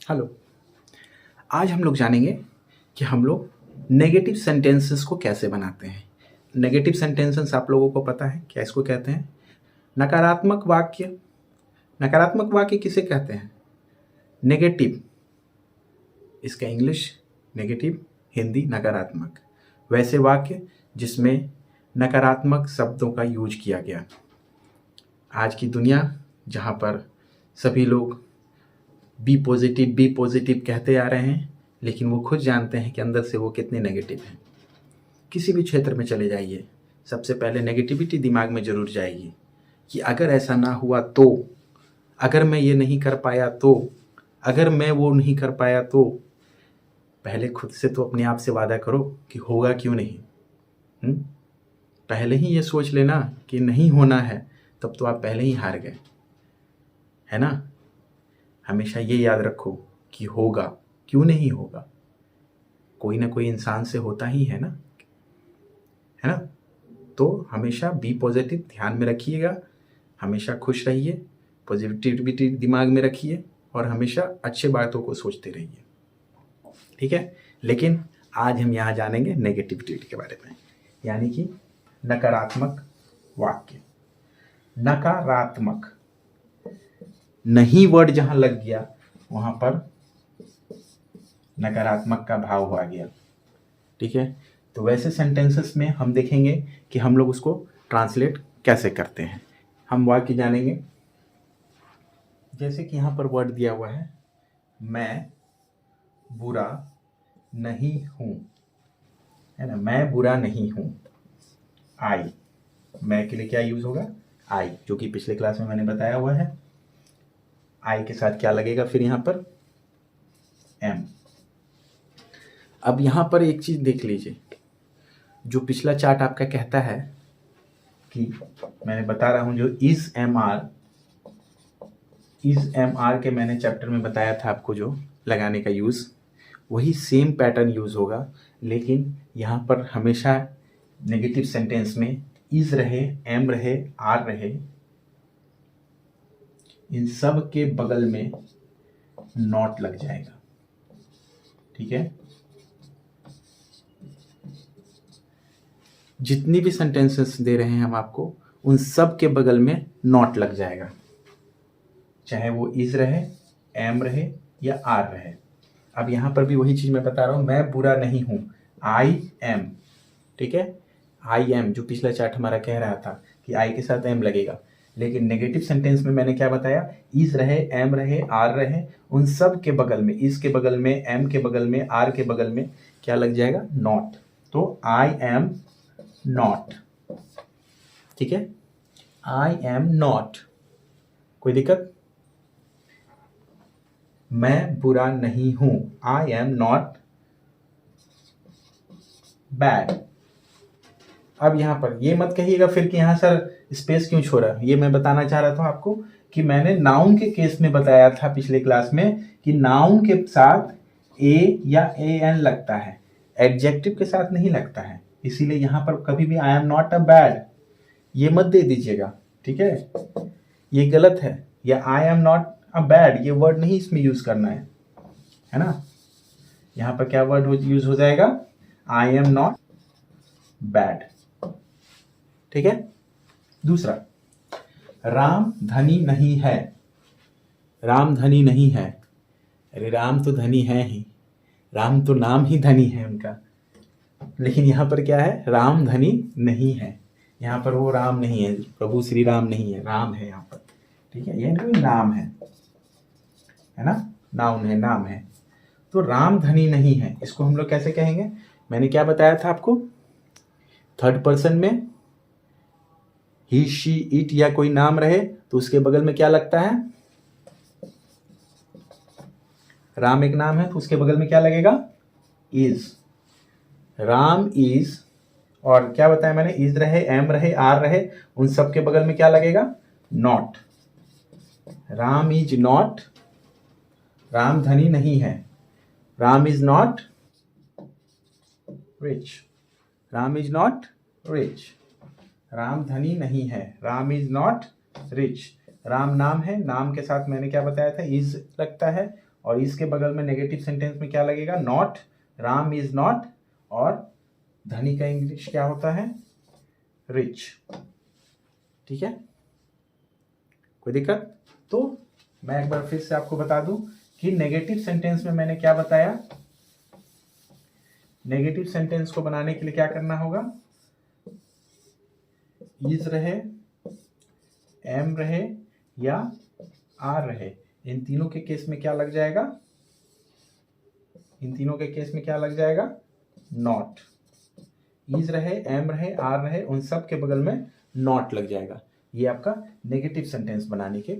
Hello. आज हम लोग जानेंगे कि हम लोग नेगेटिव सेंटेंसेस को कैसे बनाते हैं। नेगेटिव सेंटेंसेस आप लोगों को पता है क्या इसको कहते हैं? नकारात्मक वाक्य। नकारात्मक वाक्य किसे कहते हैं? नेगेटिव। इसका इंग्लिश नेगेटिव, हिंदी नकारात्मक। वैसे वाक्य जिसमें नकारात्मक शब्दों का यूज किया गया। आज की दुनिया जहाँ पर सभी लोग बी पॉजिटिव कहते आ रहे हैं, लेकिन वो खुद जानते हैं कि अंदर से वो कितने नेगेटिव हैं। किसी भी क्षेत्र में चले जाइए, सबसे पहले नेगेटिविटी दिमाग में जरूर जाएगी कि अगर ऐसा ना हुआ तो, अगर मैं ये नहीं कर पाया तो, अगर मैं वो नहीं कर पाया तो। पहले खुद से तो अपने आप से वादा करो कि होगा क्यों नहीं। पहले ही ये सोच लेना कि नहीं होना है, तब तो आप पहले ही हार गए, है ना। हमेशा ये याद रखो कि होगा क्यों नहीं होगा, कोई ना कोई इंसान से होता ही है ना, है ना। तो हमेशा बी पॉजिटिव ध्यान में रखिएगा, हमेशा खुश रहिए, पॉजिटिविटी दिमाग में रखिए और हमेशा अच्छे बातों को सोचते रहिए, ठीक है। लेकिन आज हम यहाँ जानेंगे नेगेटिविटी के बारे में, यानी कि नकारात्मक वाक्य। नकारात्मक, नहीं वर्ड जहां लग गया वहां पर नकारात्मक का भाव आ गया, ठीक है। तो वैसे सेंटेंसेस में हम देखेंगे कि हम लोग उसको ट्रांसलेट कैसे करते हैं। हम वाक्य जानेंगे, जैसे कि यहाँ पर वर्ड दिया हुआ है, मैं बुरा नहीं हूँ, है ना। मैं बुरा नहीं हूँ। आई, मैं के लिए क्या यूज होगा? आई, जो कि पिछले क्लास में मैंने बताया हुआ है। आई के साथ क्या लगेगा फिर यहाँ पर? एम। अब यहाँ पर एक चीज देख लीजिए, जो पिछला चार्ट आपका कहता है कि मैंने बता रहा हूं, जो इज एम आर के मैंने चैप्टर में बताया था आपको, जो लगाने का यूज, वही सेम पैटर्न यूज होगा। लेकिन यहाँ पर हमेशा नेगेटिव सेंटेंस में इज रहे, एम रहे, आर रहे, इन सब के बगल में नॉट लग जाएगा, ठीक है। जितनी भी सेंटेंसेस दे रहे हैं हम आपको, उन सब के बगल में नॉट लग जाएगा, चाहे वो इज रहे, एम रहे या आर रहे। अब यहां पर भी वही चीज मैं बता रहा हूं, मैं बुरा नहीं हूं, आई एम, ठीक है। आई एम, जो पिछला चार्ट हमारा कह रहा था कि आई के साथ एम लगेगा, लेकिन नेगेटिव सेंटेंस में मैंने क्या बताया? इज रहे, एम रहे, आर रहे, उन सब के बगल में, इज के बगल में, एम के बगल में, आर के बगल में क्या लग जाएगा? नॉट। तो आई एम नॉट, ठीक है। आई एम नॉट, कोई दिक्कत? मैं बुरा नहीं हूं, आई एम नॉट बैड। अब यहां पर ये मत कहिएगा फिर कि यहां सर स्पेस क्यों छोड़ा। ये मैं बताना चाह रहा था आपको कि मैंने नाउन के केस में बताया था पिछले क्लास में कि नाउन के साथ ए या ए एन लगता है, एडजेक्टिव के साथ नहीं लगता है। इसीलिए यहां पर कभी भी I am not a bad ये मत दे दीजिएगा, ठीक है। ये गलत है, या I am not a bad ये वर्ड नहीं इसमें यूज करना है ना। यहां पर क्या वर्ड यूज हो जाएगा? आई एम नॉट बैड, ठीक है। दूसरा, राम धनी नहीं है। राम धनी नहीं है, अरे राम तो धनी है ही, राम तो नाम ही धनी है उनका। लेकिन यहां पर क्या है? राम धनी नहीं है। यहां पर वो राम नहीं है, प्रभु श्री राम नहीं है, राम है यहां पर, ठीक है। ये कोई नाम है ना, नाउन है, नाम है। तो राम धनी नहीं है, इसको हम लोग कैसे कहेंगे? मैंने क्या बताया था आपको? थर्ड पर्सन में ही, शी, इट या कोई नाम रहे तो उसके बगल में क्या लगता है? राम एक नाम है तो उसके बगल में क्या लगेगा? इज। राम इज, और क्या बताया मैंने? इज रहे, एम रहे, आर रहे, उन सब के बगल में क्या लगेगा? Not. Ram is not, Ram धनी नहीं है। Ram is not rich, Ram is not rich, Ram धनी नहीं है, Ram is not rich. Ram नाम है, नाम के साथ मैंने क्या बताया था? इज लगता है, और इसके बगल में नेगेटिव सेंटेंस में क्या लगेगा, नॉट, राम इज नॉट, और धनी का इंग्लिश क्या होता है, रिच। ठीक है, कोई दिक्कत? तो मैं एक बार फिर से आपको बता दूं कि नेगेटिव सेंटेंस में मैंने क्या बताया, नेगेटिव सेंटेंस को बनाने के लिए क्या करना होगा, इज रहे, एम रहे या आर रहे, इन तीनों के केस में क्या लग जाएगा, इन तीनों के केस में क्या लग जाएगा, नॉट। इज रहे, एम रहे, आर रहे, उन सब के बगल में नॉट लग जाएगा। ये आपका नेगेटिव सेंटेंस बनाने के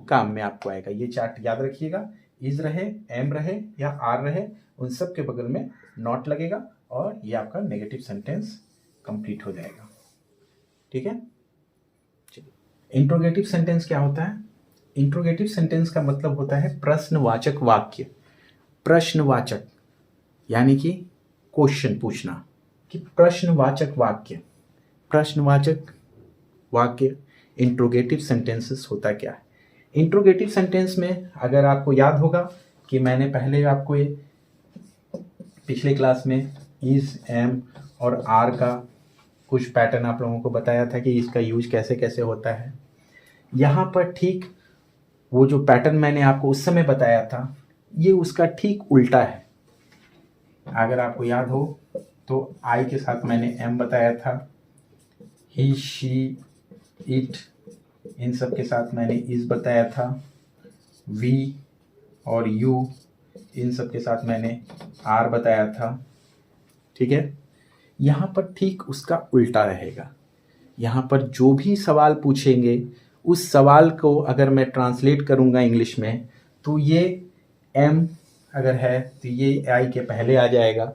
काम में आपको आएगा। ये चार्ट याद रखिएगा, इज रहे, एम रहे या आर रहे, उन सब के बगल में नॉट लगेगा और ये आपका नेगेटिव सेंटेंस कंप्लीट हो जाएगा। ठीक है, चलिए। इंट्रोगेटिव सेंटेंस क्या होता है? इंट्रोगेटिव सेंटेंस का मतलब होता है प्रश्नवाचक वाक्य। प्रश्नवाचक यानी कि क्वेश्चन पूछना, कि प्रश्नवाचक वाक्य, प्रश्नवाचक वाक्य इंट्रोगेटिव सेंटेंसेस होता क्या है। इंट्रोगेटिव सेंटेंस में अगर आपको याद होगा कि मैंने पहले आपको ये पिछले क्लास में इज, एम और आर का कुछ पैटर्न आप लोगों को बताया था कि इसका यूज कैसे कैसे होता है। यहाँ पर ठीक वो जो पैटर्न मैंने आपको उस समय बताया था, ये उसका ठीक उल्टा है। अगर आपको याद हो तो आई के साथ मैंने एम बताया था, ही, शी, इट, इन सब के साथ मैंने इज बताया था, वी और यू, इन सब के साथ मैंने आर बताया था। ठीक है, यहाँ पर ठीक उसका उल्टा रहेगा। यहाँ पर जो भी सवाल पूछेंगे उस सवाल को अगर मैं ट्रांसलेट करूँगा इंग्लिश में तो ये एम अगर है तो ये आई के पहले आ जाएगा,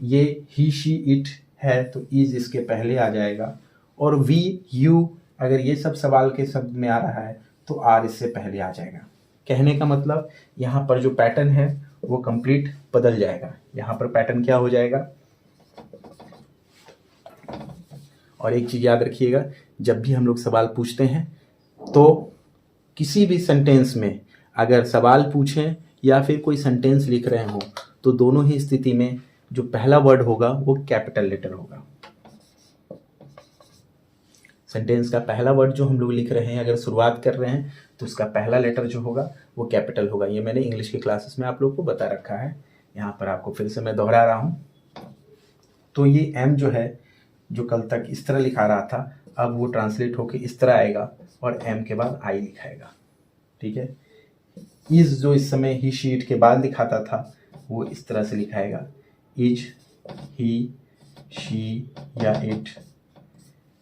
ये ही, शी, इट है तो इज इसके पहले आ जाएगा, और वी, यू अगर ये सब सवाल के शब्द में आ रहा है तो आर इससे पहले आ जाएगा। कहने का मतलब यहाँ पर जो पैटर्न है वो कंप्लीट बदल जाएगा। यहाँ पर पैटर्न क्या हो जाएगा, और एक चीज़ याद रखिएगा, जब भी हम लोग सवाल पूछते हैं तो किसी भी सेंटेंस में अगर सवाल पूछें या फिर कोई सेंटेंस लिख रहे हो तो दोनों ही स्थिति में जो पहला वर्ड होगा वो कैपिटल लेटर होगा। सेंटेंस का पहला वर्ड जो हम लोग लिख रहे हैं, अगर शुरुआत कर रहे हैं तो उसका पहला लेटर जो होगा वो कैपिटल होगा। ये मैंने इंग्लिश के क्लासेस में आप लोग को बता रखा है, यहाँ पर आपको फिर से मैं दोहरा रहा हूँ। तो ये एम जो है, जो कल तक इस तरह लिखा रहा था, अब वो ट्रांसलेट होके इस तरह आएगा और एम के बाद आई लिखाएगा। ठीक है, इज जो इस समय ही, शीट के बाद लिखाता था वो इस तरह से लिखाएगा, इज, ही, शी या इट,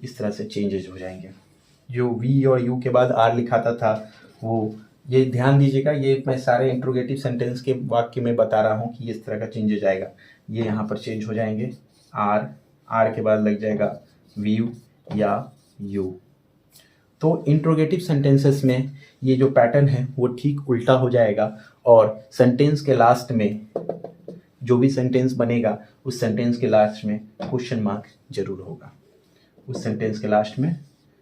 इस तरह से चेंजेस हो जाएंगे। जो वी और यू के बाद आर लिखाता था वो, ये ध्यान दीजिएगा, ये मैं सारे इंट्रोगेटिव सेंटेंस के वाक्य में बता रहा हूँ कि इस तरह का चेंजेस आएगा। ये यहाँ पर चेंज हो जाएंगे, आर के बाद लग जाएगा वी या यू। तो इंट्रोगेटिव सेंटेंसेस में ये जो पैटर्न है वो ठीक उल्टा हो जाएगा और सेंटेंस के लास्ट में जो भी सेंटेंस बनेगा उस सेंटेंस के लास्ट में क्वेश्चन मार्क जरूर होगा, उस सेंटेंस के लास्ट में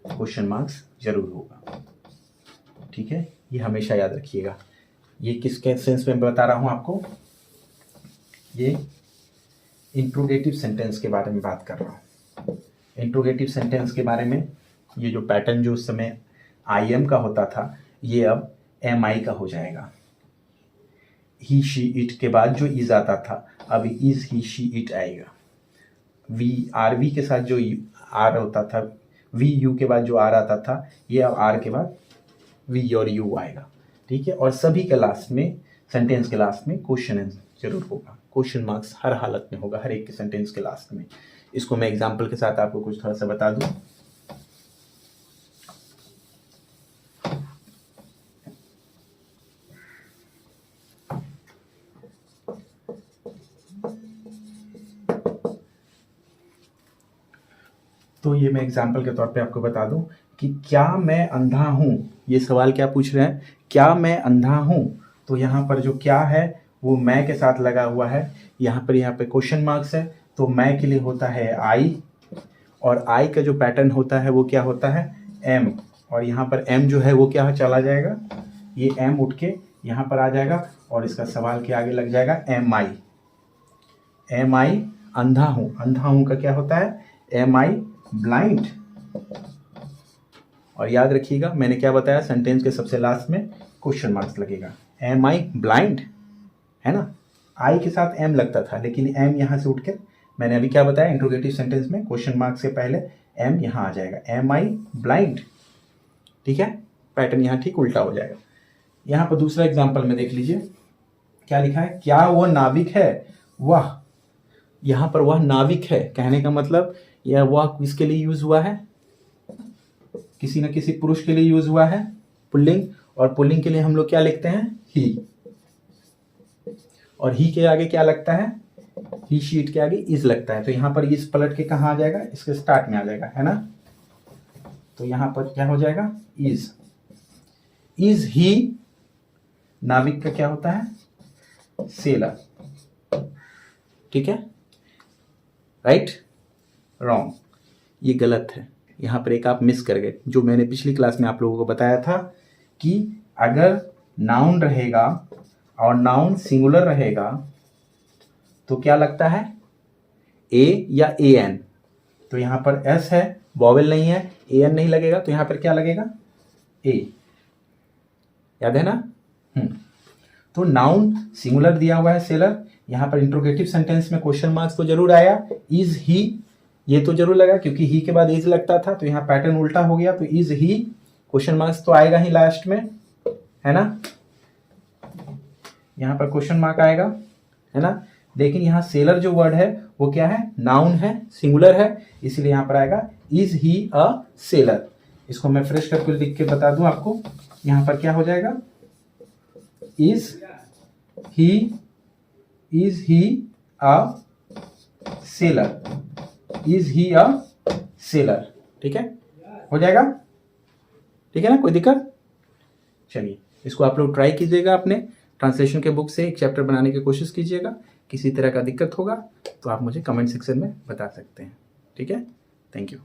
क्वेश्चन मार्क्स जरूर होगा। ठीक है, ये हमेशा याद रखिएगा। ये किस सेंस में बता रहा हूँ आपको, ये इंट्रोगेटिव सेंटेंस के बारे में बात कर रहा हूँ। इंट्रोगेटिव सेंटेंस के बारे में ये जो पैटर्न जो उस समय आई एम का होता था ये अब एम आई का हो जाएगा। ही, शी, इट के बाद जो इज आता था अब इज, ही, शी, इट आएगा। वी, आर, वी के साथ जो आर होता था, वी, यू के बाद जो आर आता था ये अब आर के बाद वी और यू आएगा। ठीक है, और सभी के लास्ट में, सेंटेंस के लास्ट में क्वेश्चन जरूर होगा, क्वेश्चन मार्क्स हर हालत में होगा, हर एक के सेंटेंस के लास्ट में। इसको मैं एग्जाम्पल के साथ आपको कुछ थोड़ा सा बता दूं। तो ये मैं एग्जाम्पल के तौर पे आपको बता दूं कि क्या मैं अंधा हूं, ये सवाल क्या पूछ रहे हैं, क्या मैं अंधा हूं। तो यहाँ पर जो क्या है वो मैं के साथ लगा हुआ है, यहाँ पे क्वेश्चन मार्क्स है, तो मैं के लिए होता है आई, और आई का जो पैटर्न होता है वो क्या होता है एम, और यहाँ पर एम जो है वो क्या चला जाएगा, ये एम उठ के यहाँ पर आ जाएगा और इसका सवाल के आगे लग जाएगा एम आई। एम आई अंधा हूँ, अंधा हूँ का क्या होता है, एम आई ब्लाइंड। और याद रखिएगा मैंने क्या बताया, सेंटेंस के सबसे लास्ट में क्वेश्चन मार्क्स लगेगा। एम आई ब्लाइंड, है ना, आई के साथ एम लगता था लेकिन एम यहाँ से उठ के मैंने अभी क्या बताया, इंट्रोगेटिव सेंटेंस में क्वेश्चन मार्क्स से पहले एम यहाँ आ जाएगा, एम आई ब्लाइंड। ठीक है, पैटर्न यहाँ ठीक उल्टा हो जाएगा। यहाँ पर दूसरा एग्जाम्पल में देख लीजिए क्या लिखा है, क्या वह नाविक है, वह, यहाँ पर वह नाविक है कहने का मतलब यह वह किसके लिए यूज हुआ है, किसी न किसी पुरुष के लिए यूज हुआ है, पुल्लिंग। और पुल्लिंग के लिए हम लोग क्या लिखते हैं, ही। और ही के आगे क्या लगता है, ही शीट के आगे इज लगता है। तो यहाँ पर इज पलट के कहाँ आ जाएगा, इसके स्टार्ट में आ जाएगा, है ना। तो यहाँ पर क्या हो जाएगा, इज। इज ही नाविक का क्या होता है, सेलर। ठीक है, राइट, रॉन्ग, ये गलत है। यहाँ पर एक आप मिस कर गए, जो मैंने पिछली क्लास में आप लोगों को बताया था कि अगर नाउन रहेगा और नाउन सिंगुलर रहेगा तो क्या लगता है, ए या ए एन। तो यहाँ पर एस है, वॉवेल नहीं है, ए एन नहीं लगेगा, तो यहाँ पर क्या लगेगा, ए। याद है ना। तो नाउन सिंगुलर दिया हुआ है सेलर, यहाँ पर इंट्रोगेटिव सेंटेंस में क्वेश्चन मार्क्स तो जरूर आया, इज ही ये तो जरूर लगा क्योंकि ही के बाद इज लगता था, तो यहाँ पैटर्न उल्टा हो गया। तो इज ही क्वेश्चन मार्क्स तो आएगा ही लास्ट में, है ना, यहाँ पर क्वेश्चन मार्क आएगा, है ना। लेकिन यहाँ सेलर जो वर्ड है वो क्या है, नाउन है, सिंगुलर है, इसलिए यहाँ पर आएगा इज ही अ सेलर। इसको मैं फ्रेश करके लिख के बता दूं आपको, यहाँ पर क्या हो जाएगा, is he a seller, is he a seller. ठीक है, हो जाएगा, ठीक है ना, कोई दिक्कत। चलिए इसको आप लोग ट्राई कीजिएगा, अपने ट्रांसलेशन के बुक से एक चैप्टर बनाने की कोशिश कीजिएगा। किसी तरह का दिक्कत होगा तो आप मुझे कमेंट सेक्शन में बता सकते हैं। ठीक है, थैंक यू।